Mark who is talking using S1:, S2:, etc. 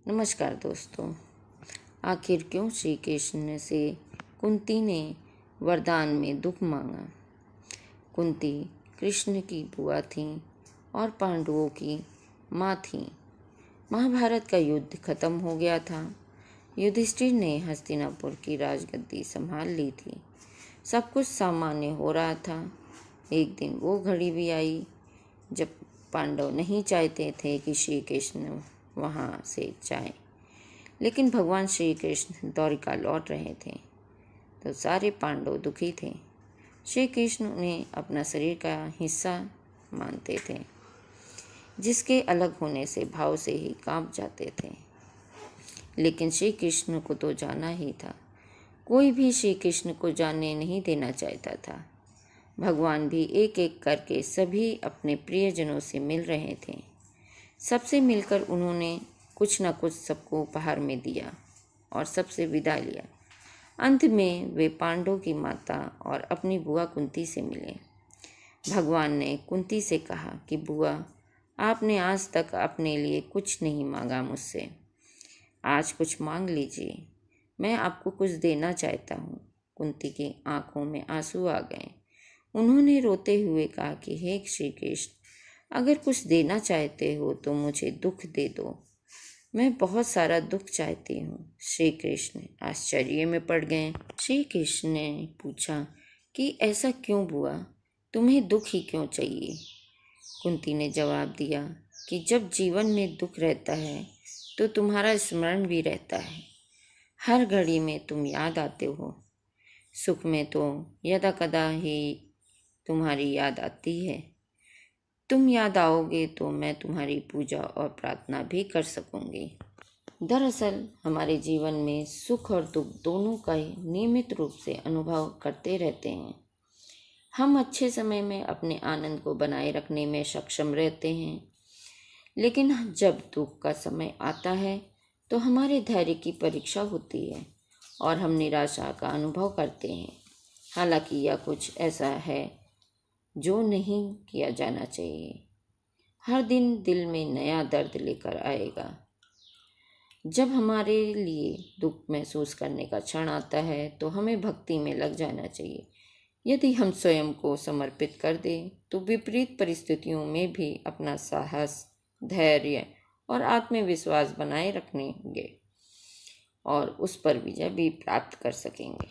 S1: नमस्कार दोस्तों। आखिर क्यों श्री कृष्ण से कुंती ने वरदान में दुख मांगा? कुंती कृष्ण की बुआ थी और पांडवों की माँ थी। महाभारत का युद्ध खत्म हो गया था। युधिष्ठिर ने हस्तिनापुर की राजगद्दी संभाल ली थी। सब कुछ सामान्य हो रहा था। एक दिन वो घड़ी भी आई जब पांडव नहीं चाहते थे कि श्री कृष्ण वहाँ से जाएं, लेकिन भगवान श्री कृष्ण द्वारिका लौट रहे थे तो सारे पांडव दुखी थे। श्री कृष्ण उन्हें अपना शरीर का हिस्सा मानते थे, जिसके अलग होने से भाव से ही कांप जाते थे। लेकिन श्री कृष्ण को तो जाना ही था। कोई भी श्री कृष्ण को जाने नहीं देना चाहता था। भगवान भी एक एक करके सभी अपने प्रियजनों से मिल रहे थे। सबसे मिलकर उन्होंने कुछ न कुछ सबको उपहार में दिया और सबसे विदा लिया। अंत में वे पांडवों की माता और अपनी बुआ कुंती से मिले। भगवान ने कुंती से कहा कि बुआ, आपने आज तक अपने लिए कुछ नहीं मांगा मुझसे। आज कुछ मांग लीजिए, मैं आपको कुछ देना चाहता हूँ। कुंती की आंखों में आंसू आ गए। उन्होंने रोते हुए कहा कि हे श्री कृष्ण, अगर कुछ देना चाहते हो तो मुझे दुख दे दो। मैं बहुत सारा दुख चाहती हूँ। श्री कृष्ण आश्चर्य में पड़ गए। श्री कृष्ण ने पूछा कि ऐसा क्यों बुआ, तुम्हें दुख ही क्यों चाहिए? कुंती ने जवाब दिया कि जब जीवन में दुख रहता है तो तुम्हारा स्मरण भी रहता है। हर घड़ी में तुम याद आते हो। सुख में तो यदा कदा ही तुम्हारी याद आती है। तुम याद आओगे तो मैं तुम्हारी पूजा और प्रार्थना भी कर सकूंगी। दरअसल हमारे जीवन में सुख और दुख दोनों का ही नियमित रूप से अनुभव करते रहते हैं। हम अच्छे समय में अपने आनंद को बनाए रखने में सक्षम रहते हैं, लेकिन जब दुख का समय आता है तो हमारे धैर्य की परीक्षा होती है और हम निराशा का अनुभव करते हैं। हालांकि यह कुछ ऐसा है जो नहीं किया जाना चाहिए। हर दिन दिल में नया दर्द लेकर आएगा। जब हमारे लिए दुख महसूस करने का क्षण आता है तो हमें भक्ति में लग जाना चाहिए। यदि हम स्वयं को समर्पित कर दें तो विपरीत परिस्थितियों में भी अपना साहस, धैर्य और आत्मविश्वास बनाए रखेंगे और उस पर विजय भी प्राप्त कर सकेंगे।